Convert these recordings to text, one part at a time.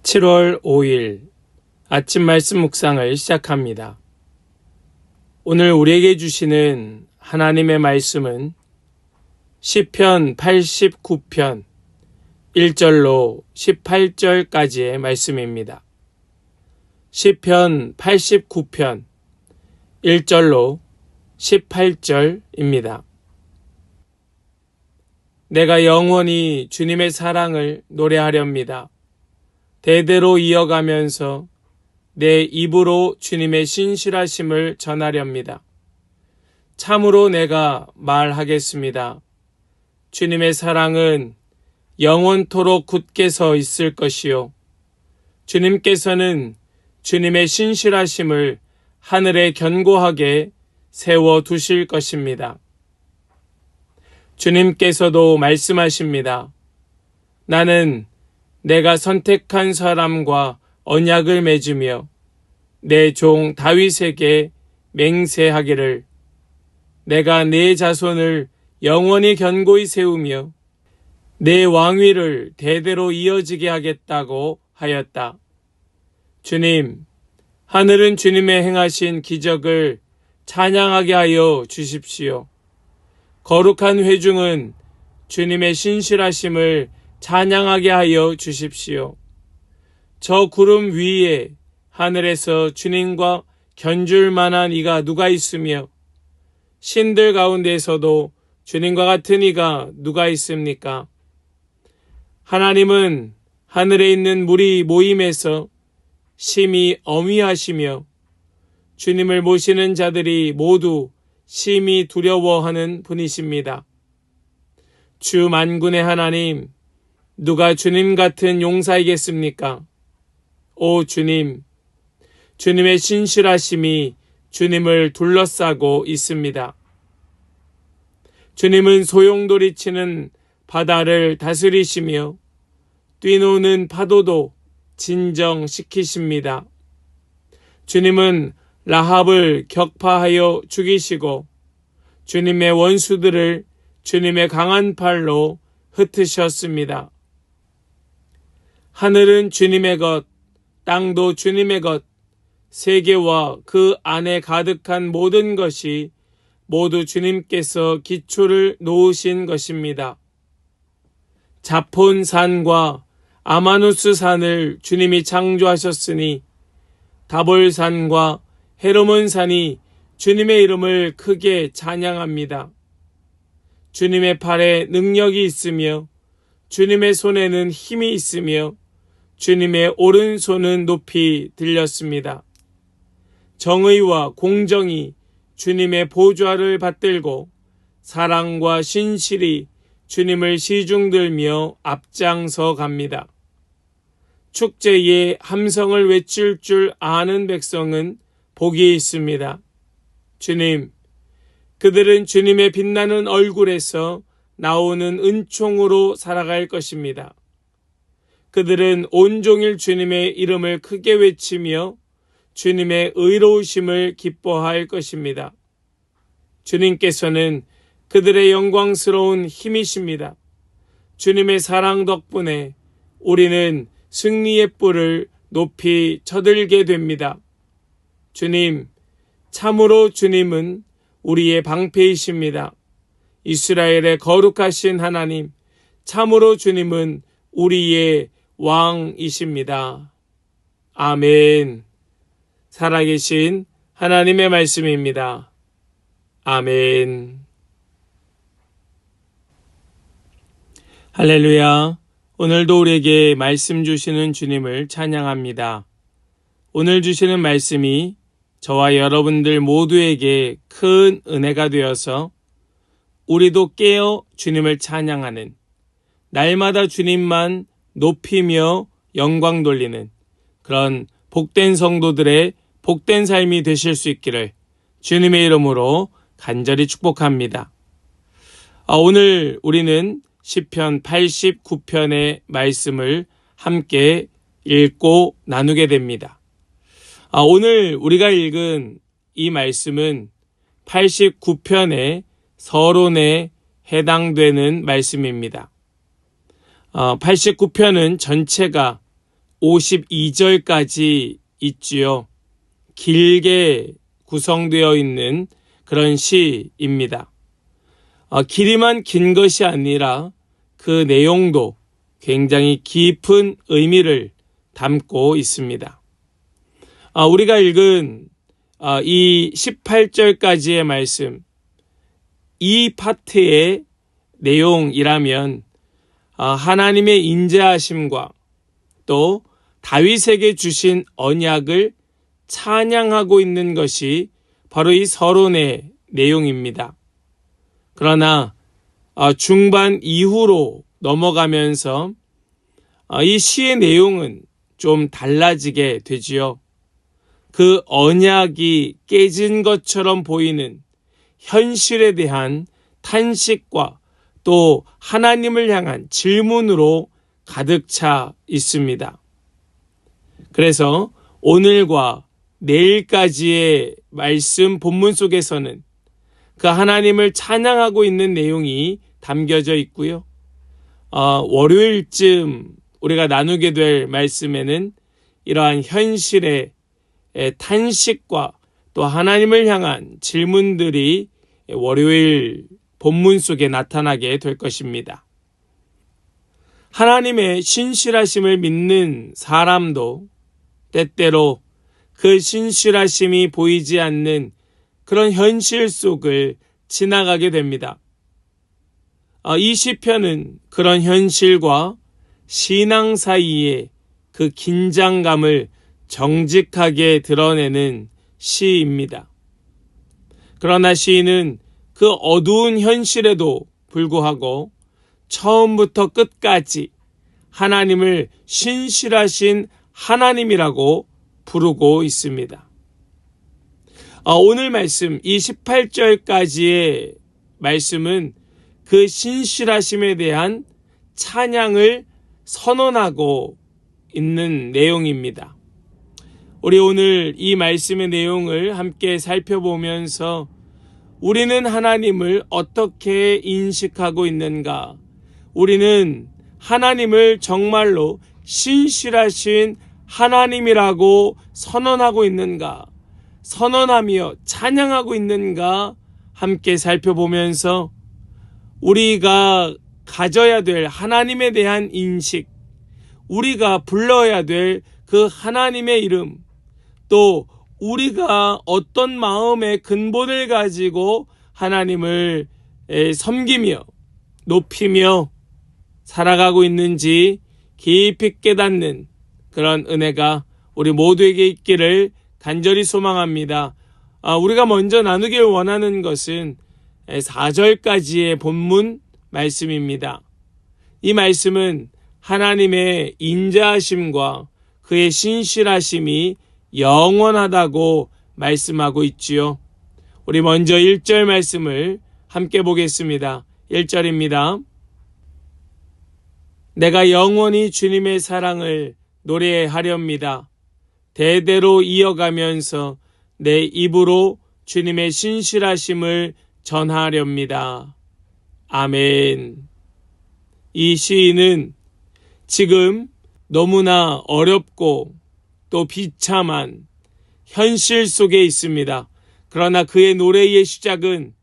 7월 5일 아침 말씀 묵상을 시작합니다. 오늘 우리에게 주시는 하나님의 말씀은 시편 89편 1절로 18절까지의 말씀입니다. 시편 89편 1절로 18절입니다. 내가 영원히 주님의 사랑을 노래하렵니다. 대대로 이어가면서 내 입으로 주님의 신실하심을 전하렵니다. 참으로 내가 말하겠습니다. 주님의 사랑은 영원토록 굳게 서 있을 것이요. 주님께서는 주님의 신실하심을 하늘에 견고하게 세워 두실 것입니다. 주님께서도 말씀하십니다. 나는 내가 선택한 사람과 언약을 맺으며 내 종 다윗에게 맹세하기를 내가 내 자손을 영원히 견고히 세우며 내 왕위를 대대로 이어지게 하겠다고 하였다. 주님, 하늘은 주님의 행하신 기적을 찬양하게 하여 주십시오. 거룩한 회중은 주님의 신실하심을 찬양하게 하여 주십시오. 저 구름 위에 하늘에서 주님과 견줄 만한 이가 누가 있으며 신들 가운데에서도 주님과 같은 이가 누가 있습니까? 하나님은 하늘에 있는 무리 모임에서 심히 엄위하시며 주님을 모시는 자들이 모두 심히 두려워하는 분이십니다. 주 만군의 하나님, 누가 주님 같은 용사이겠습니까? 오 주님, 주님의 신실하심이 주님을 둘러싸고 있습니다. 주님은 소용돌이치는 바다를 다스리시며 뛰노는 파도도 진정시키십니다. 주님은 라합을 격파하여 죽이시고 주님의 원수들을 주님의 강한 팔로 흩으셨습니다. 하늘은 주님의 것, 땅도 주님의 것, 세계와 그 안에 가득한 모든 것이 모두 주님께서 기초를 놓으신 것입니다. 자폰산과 아마누스 산을 주님이 창조하셨으니 다볼산과 헤르몬산이 주님의 이름을 크게 찬양합니다. 주님의 팔에 능력이 있으며 주님의 손에는 힘이 있으며 주님의 오른손은 높이 들렸습니다. 정의와 공정이 주님의 보좌를 받들고 사랑과 신실이 주님을 시중들며 앞장서 갑니다. 축제에 함성을 외칠 줄 아는 백성은 복이 있습니다. 주님, 그들은 주님의 빛나는 얼굴에서 나오는 은총으로 살아갈 것입니다. 그들은 온종일 주님의 이름을 크게 외치며 주님의 의로우심을 기뻐할 것입니다. 주님께서는 그들의 영광스러운 힘이십니다. 주님의 사랑 덕분에 우리는 승리의 뿔을 높이 쳐들게 됩니다. 주님, 참으로 주님은 우리의 방패이십니다. 이스라엘의 거룩하신 하나님, 참으로 주님은 우리의 왕이십니다. 아멘. 살아계신 하나님의 말씀입니다. 아멘. 할렐루야. 오늘도 우리에게 말씀 주시는 주님을 찬양합니다. 오늘 주시는 말씀이 저와 여러분들 모두에게 큰 은혜가 되어서 우리도 깨어 주님을 찬양하는, 날마다 주님만 높이며 영광 돌리는 그런 복된 성도들의 복된 삶이 되실 수 있기를 주님의 이름으로 간절히 축복합니다. 오늘 우리는 시편 89편의 말씀을 함께 읽고 나누게 됩니다. 오늘 우리가 읽은 이 말씀은 89편의 서론에 해당되는 말씀입니다. 89편은 전체가 52절까지 있지요. 길게 구성되어 있는 그런 시입니다. 길이만 긴 것이 아니라 그 내용도 굉장히 깊은 의미를 담고 있습니다. 우리가 읽은 이 18절까지의 말씀, 이 파트의 내용이라면 하나님의 인자하심과 또 다윗에게 주신 언약을 찬양하고 있는 것이 바로 이 서론의 내용입니다. 그러나 중반 이후로 넘어가면서 이 시의 내용은 좀 달라지게 되지요. 그 언약이 깨진 것처럼 보이는 현실에 대한 탄식과 또 하나님을 향한 질문으로 가득 차 있습니다. 그래서 오늘과 내일까지의 말씀 본문 속에서는 그 하나님을 찬양하고 있는 내용이 담겨져 있고요. 월요일쯤 우리가 나누게 될 말씀에는 이러한 현실의 탄식과 또 하나님을 향한 질문들이 월요일 본문 속에 나타나게 될 것입니다. 하나님의 신실하심을 믿는 사람도 때때로 그 신실하심이 보이지 않는 그런 현실 속을 지나가게 됩니다. 이 시편은 그런 현실과 신앙 사이에 그 긴장감을 정직하게 드러내는 시입니다. 그러나 시인은 그 어두운 현실에도 불구하고 처음부터 끝까지 하나님을 신실하신 하나님이라고 부르고 있습니다. 오늘 말씀 이 18절까지의 말씀은 그 신실하심에 대한 찬양을 선언하고 있는 내용입니다. 우리 오늘 이 말씀의 내용을 함께 살펴보면서 우리는 하나님을 어떻게 인식하고 있는가? 우리는 하나님을 정말로 신실하신 하나님이라고 선언하고 있는가? 선언하며 찬양하고 있는가? 함께 살펴보면서 우리가 가져야 될 하나님에 대한 인식, 우리가 불러야 될 그 하나님의 이름, 또 우리가 어떤 마음의 근본을 가지고 하나님을 섬기며 높이며 살아가고 있는지 깊이 깨닫는 그런 은혜가 우리 모두에게 있기를 간절히 소망합니다. 우리가 먼저 나누길 원하는 것은 4절까지의 본문 말씀입니다. 이 말씀은 하나님의 인자하심과 그의 신실하심이 영원하다고 말씀하고 있지요. 우리 먼저 1절 말씀을 함께 보겠습니다. 1절입니다. 내가 영원히 주님의 사랑을 노래하렵니다. 대대로 이어가면서 내 입으로 주님의 신실하심을 전하렵니다. 아멘. 이 시인은 지금 너무나 어렵고 또 비참한 현실 속에 있습니다. 그러나 그의 노래의 시작은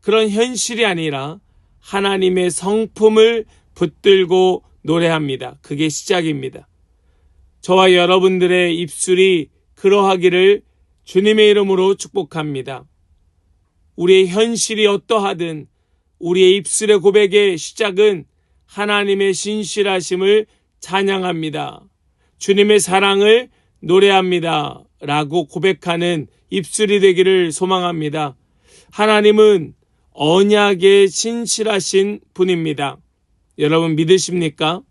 그런 현실이 아니라 하나님의 성품을 붙들고 노래합니다. 그게 시작입니다. 저와 여러분들의 입술이 그러하기를 주님의 이름으로 축복합니다. 우리의 현실이 어떠하든 우리의 입술의 고백의 시작은 하나님의 신실하심을 찬양합니다. 주님의 사랑을 노래합니다. 라고 고백하는 입술이 되기를 소망합니다. 하나님은 언약에 신실하신 분입니다. 여러분 믿으십니까?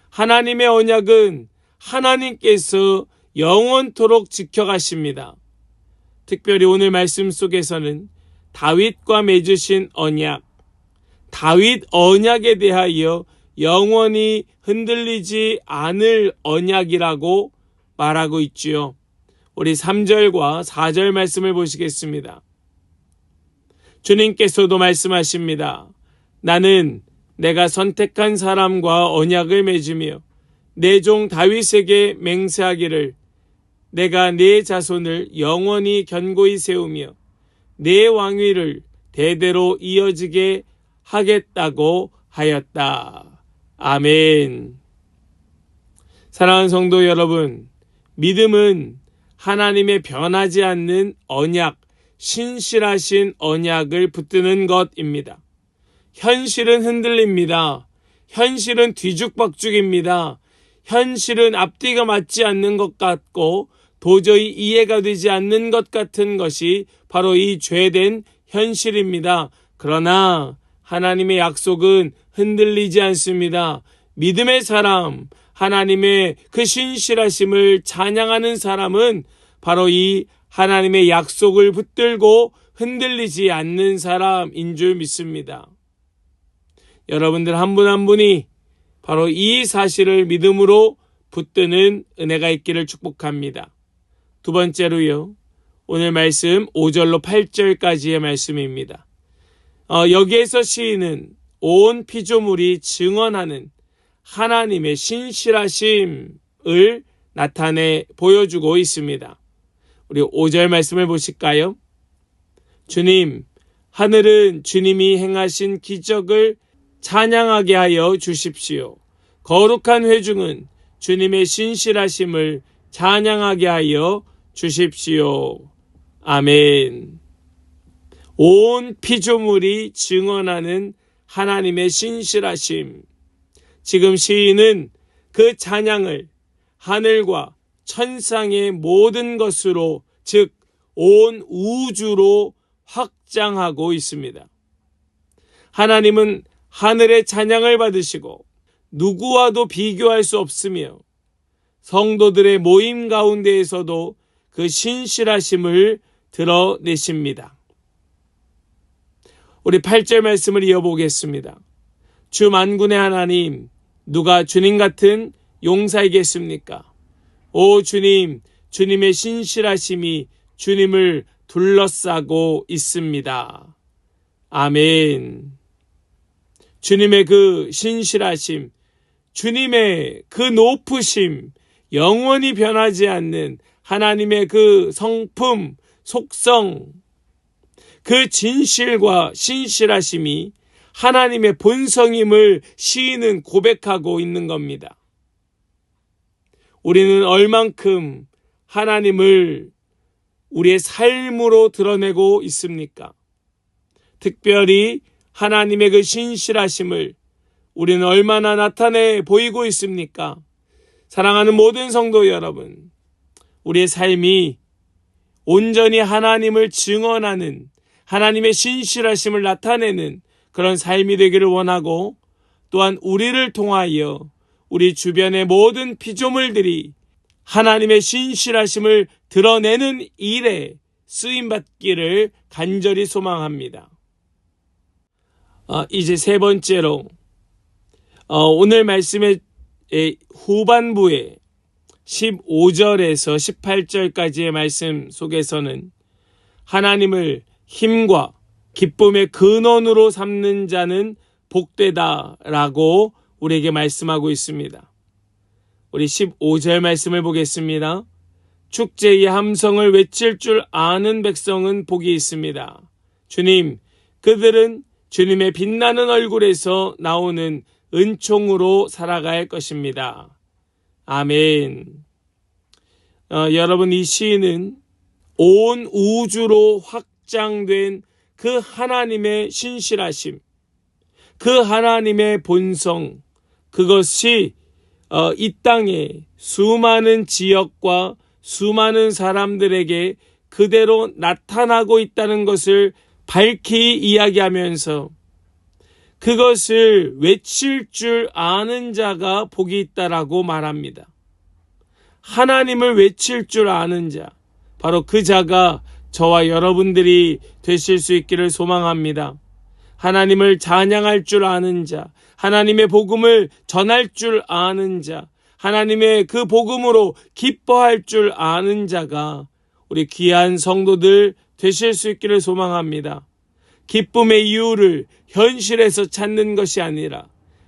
하나님의 언약은 하나님께서 영원토록 지켜가십니다. 특별히 오늘 말씀 속에서는 다윗과 맺으신 언약, 다윗 언약에 대하여 영원히 흔들리지 않을 언약이라고 말하고 있지요. 우리 3절과 4절 말씀을 보시겠습니다. 주님께서도 말씀하십니다. 나는 내가 선택한 사람과 언약을 맺으며 내 종 다윗에게 맹세하기를 내가 네 자손을 영원히 견고히 세우며 네 왕위를 대대로 이어지게 하겠다고 하였다. 아멘. 사랑하는 성도 여러분, 믿음은 하나님의 변하지 않는 언약, 신실하신 언약을 붙드는 것입니다. 현실은 흔들립니다. 현실은 뒤죽박죽입니다. 현실은 앞뒤가 맞지 않는 것 같고 도저히 이해가 되지 않는 것 같은 것이 바로 이 죄된 현실입니다. 그러나 하나님의 약속은 흔들리지 않습니다. 믿음의 사람, 하나님의 그 신실하심을 찬양하는 사람은 바로 이 하나님의 약속을 붙들고 흔들리지 않는 사람인 줄 믿습니다. 여러분들 한 분 한 분이 바로 이 사실을 믿음으로 붙드는 은혜가 있기를 축복합니다. 두 번째로요, 오늘 말씀 5절로 8절까지의 말씀입니다. 여기에서 시인은 온 피조물이 증언하는 하나님의 신실하심을 나타내 보여주고 있습니다. 우리 5절 말씀을 보실까요? 주님, 하늘은 주님이 행하신 기적을 찬양하게 하여 주십시오. 거룩한 회중은 주님의 신실하심을 찬양하게 하여 주십시오. 아멘. 온 피조물이 증언하는 하나님의 신실하심. 지금 시인은 그 찬양을 하늘과 천상의 모든 것으로, 즉 온 우주로 확장하고 있습니다. 하나님은 하늘의 찬양을 받으시고 누구와도 비교할 수 없으며 성도들의 모임 가운데에서도 그 신실하심을 드러내십니다. 우리 8절 말씀을 이어보겠습니다. 주 만군의 하나님, 누가 주님 같은 용사이겠습니까? 오 주님, 주님의 신실하심이 주님을 둘러싸고 있습니다. 아멘. 주님의 그 신실하심, 주님의 그 높으심, 영원히 변하지 않는 하나님의 그 성품, 속성, 그 진실과 신실하심이 하나님의 본성임을 시인은 고백하고 있는 겁니다. 우리는 얼만큼 하나님을 우리의 삶으로 드러내고 있습니까? 특별히 하나님의 그 신실하심을 우리는 얼마나 나타내 보이고 있습니까? 사랑하는 모든 성도 여러분, 우리의 삶이 온전히 하나님을 증언하는, 하나님의 신실하심을 나타내는 그런 삶이 되기를 원하고, 또한 우리를 통하여 우리 주변의 모든 피조물들이 하나님의 신실하심을 드러내는 일에 쓰임받기를 간절히 소망합니다. 이제 세 번째로 오늘 말씀의 후반부에 15절에서 18절까지의 말씀 속에서는 하나님을 힘과 기쁨의 근원으로 삼는 자는 복되다라고 우리에게 말씀하고 있습니다. 우리 15절 말씀을 보겠습니다. 축제의 함성을 외칠 줄 아는 백성은 복이 있습니다. 주님, 그들은 주님의 빛나는 얼굴에서 나오는 은총으로 살아갈 것입니다. 아멘. 여러분, 이 시인은 온 우주로 확장된 그 하나님의 신실하심, 그 하나님의 본성, 그것이 이 땅에 수많은 지역과 수많은 사람들에게 그대로 나타나고 있다는 것을 밝히 이야기하면서 그것을 외칠 줄 아는 자가 복이 있다라고 말합니다. 하나님을 외칠 줄 아는 자, 바로 그 자가 저와 여러분들이 되실 수 있기를 소망합니다. 하나님을 찬양할 줄 아는 자, 하나님의 복음을 전할 줄 아는 자, 하나님의 그 복음으로 기뻐할 줄 아는 자가 우리 귀한 성도들 되실 수 있기를 소망합니다. 기쁨의 이유를 현실에서 찾는 것이 아니라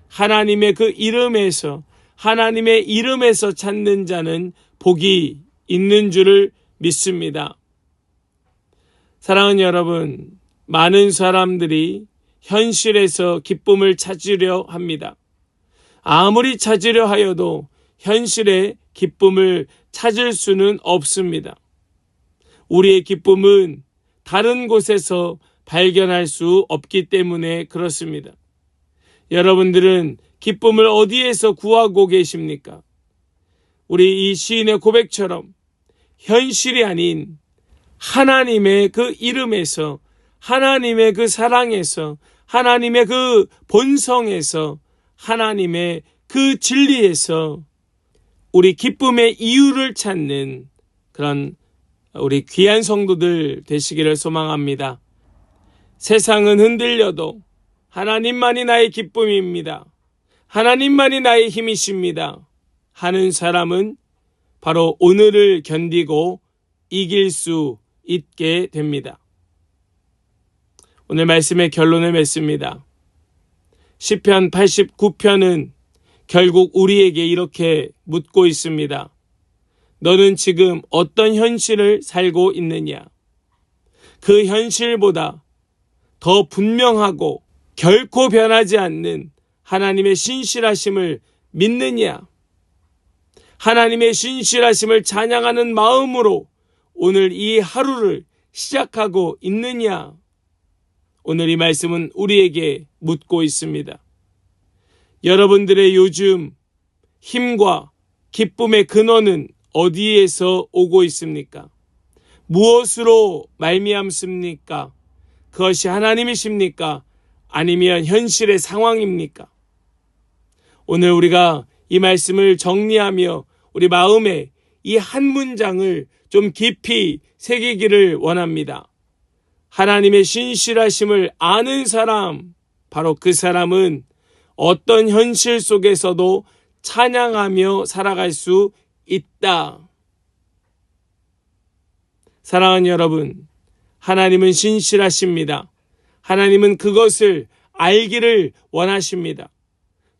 하나님의 그 이름에서, 하나님의 이름에서 찾는 자는 복이 있는 줄을 믿습니다. 사랑하는 여러분, 많은 사람들이 현실에서 기쁨을 찾으려 합니다. 아무리 찾으려 하여도 현실의 기쁨을 찾을 수는 없습니다. 우리의 기쁨은 다른 곳에서 발견할 수 없기 때문에 그렇습니다. 여러분들은 기쁨을 어디에서 구하고 계십니까? 우리 이 시인의 고백처럼 현실이 아닌 하나님의 그 이름에서, 하나님의 그 사랑에서, 하나님의 그 본성에서, 하나님의 그 진리에서 우리 기쁨의 이유를 찾는 그런 우리 귀한 성도들 되시기를 소망합니다. 세상은 흔들려도 하나님만이 나의 기쁨입니다. 하나님만이 나의 힘이십니다. 하는 사람은 바로 오늘을 견디고 이길 수 있게 됩니다. 오늘 말씀의 결론을 맺습니다. 시편 89편은 결국 우리에게 이렇게 묻고 있습니다. 너는 지금 어떤 현실을 살고 있느냐? 그 현실보다 더 분명하고 결코 변하지 않는 하나님의 신실하심을 믿느냐? 하나님의 신실하심을 찬양하는 마음으로 오늘 이 하루를 시작하고 있느냐? 오늘 이 말씀은 우리에게 묻고 있습니다. 여러분들의 요즘 힘과 기쁨의 근원은 어디에서 오고 있습니까? 무엇으로 말미암습니까? 그것이 하나님이십니까? 아니면 현실의 상황입니까? 오늘 우리가 이 말씀을 정리하며 우리 마음에 이 한 문장을 좀 깊이 새기기를 원합니다. 하나님의 신실하심을 아는 사람, 바로 그 사람은 어떤 현실 속에서도 찬양하며 살아갈 수 있다. 사랑하는 여러분, 하나님은 신실하십니다. 하나님은 그것을 알기를 원하십니다.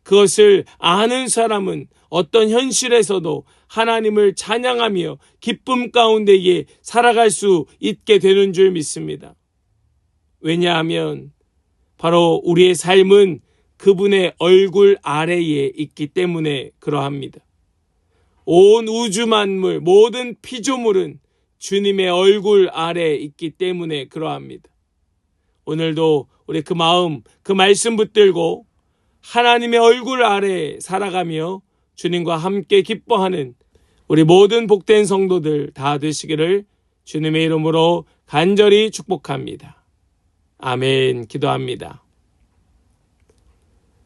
그것을 아는 사람은 어떤 현실에서도 하나님을 찬양하며 기쁨 가운데에 살아갈 수 있게 되는 줄 믿습니다. 왜냐하면 바로 우리의 삶은 그분의 얼굴 아래에 있기 때문에 그러합니다. 온 우주 만물, 모든 피조물은 주님의 얼굴 아래에 있기 때문에 그러합니다. 오늘도 우리 그 마음, 그 말씀 붙들고 하나님의 얼굴 아래에 살아가며 주님과 함께 기뻐하는 우리 모든 복된 성도들 다 되시기를 주님의 이름으로 간절히 축복합니다. 아멘. 기도합니다.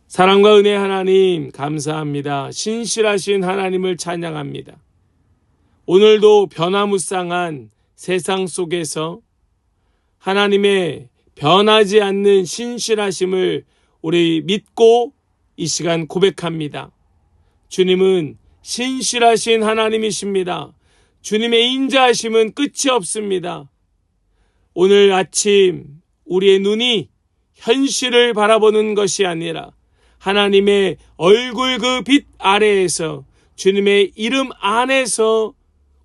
사랑과 은혜 하나님 감사합니다. 신실하신 하나님을 찬양합니다. 오늘도 변화무쌍한 세상 속에서 하나님의 변하지 않는 신실하심을 우리 믿고 이 시간 고백합니다. 주님은 신실하신 하나님이십니다. 주님의 인자하심은 끝이 없습니다. 오늘 아침 우리의 눈이 현실을 바라보는 것이 아니라 하나님의 얼굴 그 빛 아래에서 주님의 이름 안에서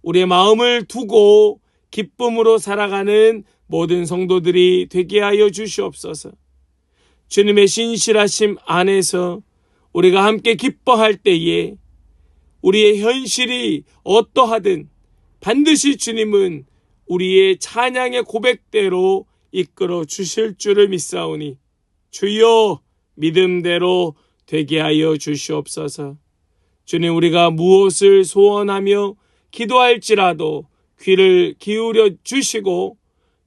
우리의 마음을 두고 기쁨으로 살아가는 모든 성도들이 되게 하여 주시옵소서. 주님의 신실하심 안에서 우리가 함께 기뻐할 때에 우리의 현실이 어떠하든 반드시 주님은 우리의 찬양의 고백대로 이끌어 주실 줄을 믿사오니 주여 믿음대로 되게 하여 주시옵소서. 주님, 우리가 무엇을 소원하며 기도할지라도 귀를 기울여 주시고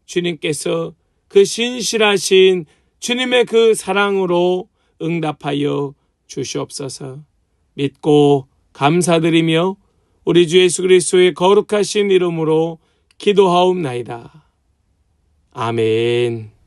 주님께서 그 신실하신 주님의 그 사랑으로 응답하여 주시옵소서. 믿고 감사드리며 우리 주 예수 그리스도의 거룩하신 이름으로 기도하옵나이다. 아멘.